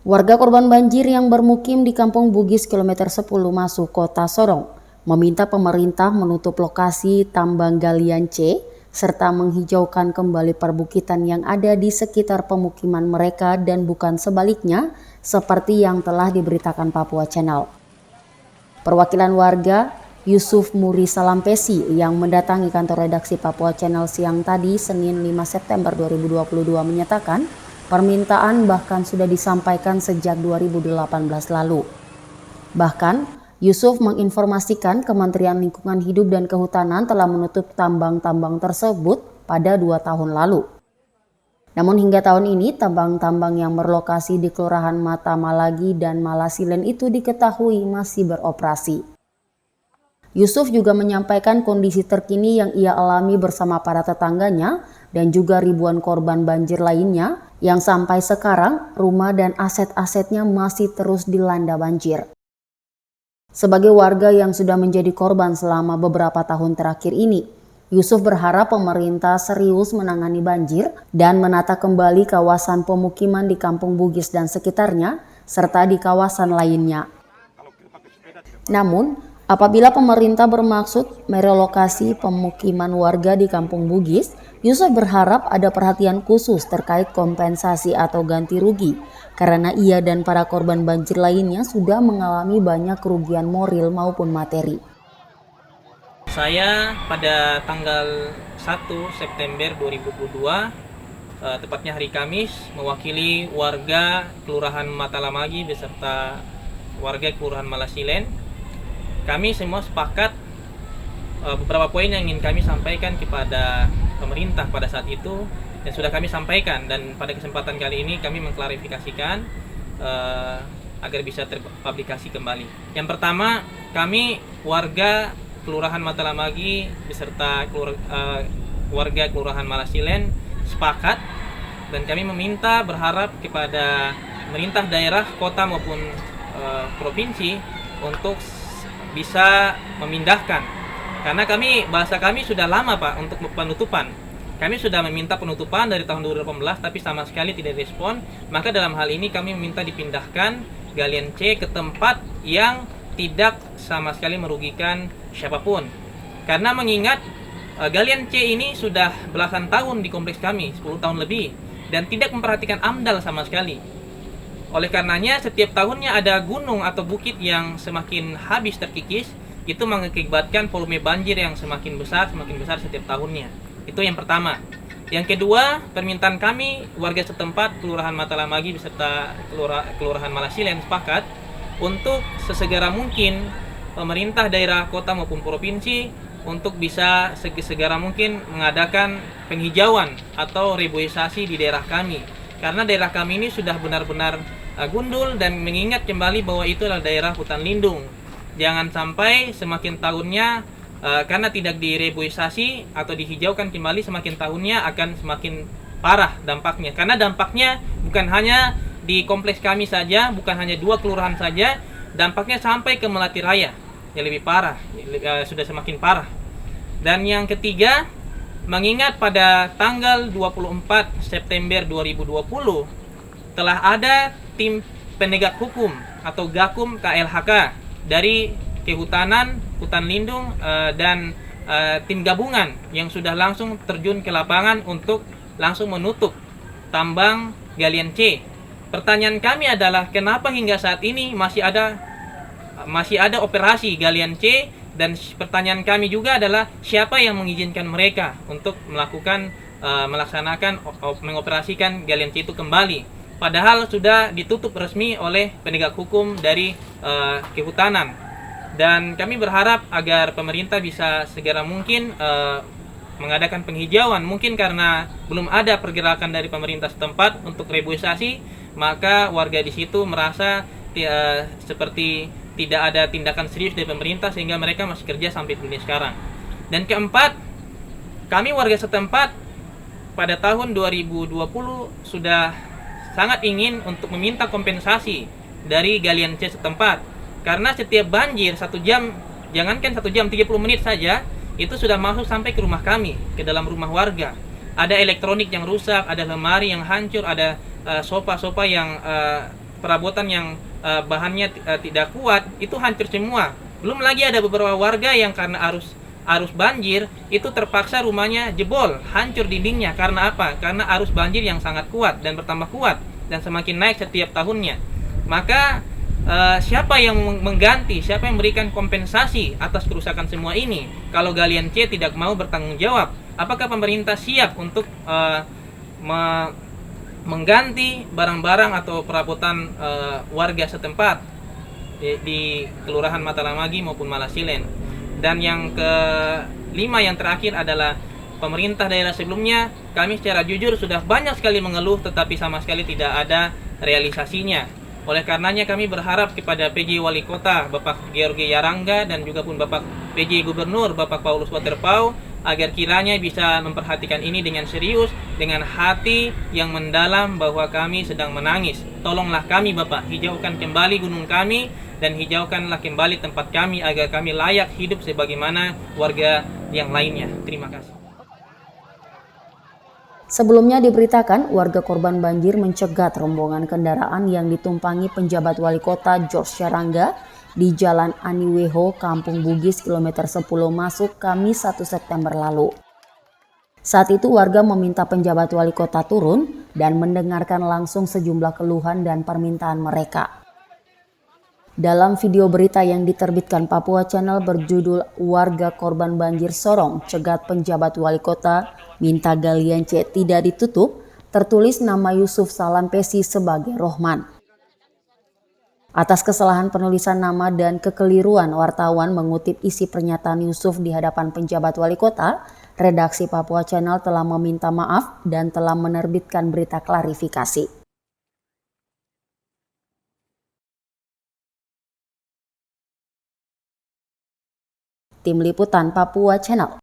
Warga korban banjir yang bermukim di Kampung Bugis kilometer 10 masuk Kota Sorong meminta pemerintah menutup lokasi tambang galian C serta menghijaukan kembali perbukitan yang ada di sekitar pemukiman mereka dan bukan sebaliknya seperti yang telah diberitakan Papua Channel. Perwakilan warga Yusuf Muri Salampesi yang mendatangi kantor redaksi Papua Channel siang tadi Senin 5 September 2022 menyatakan permintaan bahkan sudah disampaikan sejak 2018 lalu. Bahkan, Yusuf menginformasikan Kementerian Lingkungan Hidup dan Kehutanan telah menutup tambang-tambang tersebut pada 2 tahun lalu. Namun hingga tahun ini, tambang-tambang yang berlokasi di Kelurahan Mata Malagi dan Malasilen itu diketahui masih beroperasi. Yusuf juga menyampaikan kondisi terkini yang ia alami bersama para tetangganya dan juga ribuan korban banjir lainnya yang sampai sekarang rumah dan aset-asetnya masih terus dilanda banjir. Sebagai warga yang sudah menjadi korban selama beberapa tahun terakhir ini, Yusuf berharap pemerintah serius menangani banjir dan menata kembali kawasan pemukiman di Kampung Bugis dan sekitarnya, serta di kawasan lainnya. Namun, apabila pemerintah bermaksud merelokasi pemukiman warga di Kampung Bugis, Yusuf berharap ada perhatian khusus terkait kompensasi atau ganti rugi, karena ia dan para korban banjir lainnya sudah mengalami banyak kerugian moral maupun materi. Saya pada tanggal 1 September 2022, tepatnya hari Kamis, mewakili warga Kelurahan Matalamagi beserta warga Kelurahan Malasilen. Kami semua sepakat beberapa poin yang ingin kami sampaikan kepada pemerintah pada saat itu dan sudah kami sampaikan, dan pada kesempatan kali ini kami mengklarifikasikan agar bisa terpublikasi kembali. Yang pertama, kami warga Kelurahan Matalamagi beserta warga Kelurahan Malasilen sepakat dan kami berharap kepada pemerintah daerah, kota maupun provinsi untuk bisa memindahkan, karena bahasa kami sudah lama Pak untuk penutupan. Kami sudah meminta penutupan dari tahun 2018 tapi sama sekali tidak direspon. Maka dalam hal ini kami meminta dipindahkan galian C ke tempat yang tidak sama sekali merugikan siapapun. Karena mengingat galian C ini sudah belasan tahun di kompleks kami, 10 tahun lebih, dan tidak memperhatikan AMDAL sama sekali. Oleh karenanya setiap tahunnya ada gunung atau bukit yang semakin habis terkikis, itu mengakibatkan volume banjir yang semakin besar setiap tahunnya. Itu yang pertama. Yang kedua, permintaan kami warga setempat Kelurahan Matalamagi beserta Kelurahan Malasilen sepakat untuk sesegera mungkin pemerintah daerah, kota maupun provinsi untuk bisa segera mungkin mengadakan penghijauan atau reboisasi di daerah kami. Karena daerah kami ini sudah benar-benar gundul dan mengingat kembali bahwa itu adalah daerah hutan lindung. Jangan sampai semakin tahunnya karena tidak direboisasi atau dihijaukan kembali, semakin tahunnya akan semakin parah dampaknya. Karena dampaknya bukan hanya di kompleks kami saja, bukan hanya 2 kelurahan saja, dampaknya sampai ke Melati Raya yang lebih parah, sudah semakin parah. Dan yang ketiga, mengingat pada tanggal 24 September 2020 telah ada tim penegak hukum atau Gakum KLHK dari Kehutanan, Hutan Lindung, dan tim gabungan yang sudah langsung terjun ke lapangan untuk langsung menutup tambang galian C. Pertanyaan kami adalah kenapa hingga saat ini masih ada operasi galian C, dan pertanyaan kami juga adalah siapa yang mengizinkan mereka untuk mengoperasikan galian C itu kembali, padahal sudah ditutup resmi oleh penegak hukum dari Kehutanan. Dan kami berharap agar pemerintah bisa segera mungkin mengadakan penghijauan. Mungkin karena belum ada pergerakan dari pemerintah setempat untuk reboisasi, maka warga di situ merasa seperti tidak ada tindakan serius dari pemerintah sehingga mereka masih kerja sampai ini sekarang. Dan keempat, kami warga setempat pada tahun 2020 sudah sangat ingin untuk meminta kompensasi dari galian C setempat. Karena setiap banjir 1 jam, jangankan 1 jam, 30 menit saja, itu sudah masuk sampai ke rumah kami, ke dalam rumah warga. Ada elektronik yang rusak, ada lemari yang hancur, ada sofa-sofa yang perabotan yang bahannya tidak kuat itu hancur semua. Belum lagi ada beberapa warga yang karena arus banjir itu terpaksa rumahnya jebol, hancur dindingnya. Karena apa? Karena arus banjir yang sangat kuat dan bertambah kuat dan semakin naik setiap tahunnya. Maka siapa yang mengganti, siapa yang memberikan kompensasi atas kerusakan semua ini? Kalau Galian C tidak mau bertanggung jawab, apakah pemerintah siap untuk mengganti barang-barang atau perabotan warga setempat di Kelurahan Matalamagi maupun Malasilen? Dan yang kelima, yang terakhir adalah pemerintah daerah sebelumnya, kami secara jujur sudah banyak sekali mengeluh tetapi sama sekali tidak ada realisasinya. Oleh karenanya kami berharap kepada PJ Wali Kota Bapak George Yarangga dan juga pun Bapak PJ Gubernur Bapak Paulus Waterpauw agar kiranya bisa memperhatikan ini dengan serius, dengan hati yang mendalam bahwa kami sedang menangis. Tolonglah kami Bapak, hijaukan kembali gunung kami dan hijaukanlah kembali tempat kami agar kami layak hidup sebagaimana warga yang lainnya. Terima kasih. Sebelumnya diberitakan warga korban banjir mencegat rombongan kendaraan yang ditumpangi penjabat wali kota George Yarangga di Jalan Aniweho, Kampung Bugis, kilometer 10 masuk Kamis 1 September lalu. Saat itu warga meminta penjabat wali kota turun dan mendengarkan langsung sejumlah keluhan dan permintaan mereka. Dalam video berita yang diterbitkan Papua Channel berjudul "Warga Korban Banjir Sorong Cegat Penjabat Wali Kota Minta Galian C Tidak Ditutup", tertulis nama Yusuf Salampesi sebagai Rohman. Atas kesalahan penulisan nama dan kekeliruan, wartawan mengutip isi pernyataan Yusuf di hadapan penjabat wali kota, redaksi Papua Channel telah meminta maaf dan telah menerbitkan berita klarifikasi. Tim Liputan Papua Channel.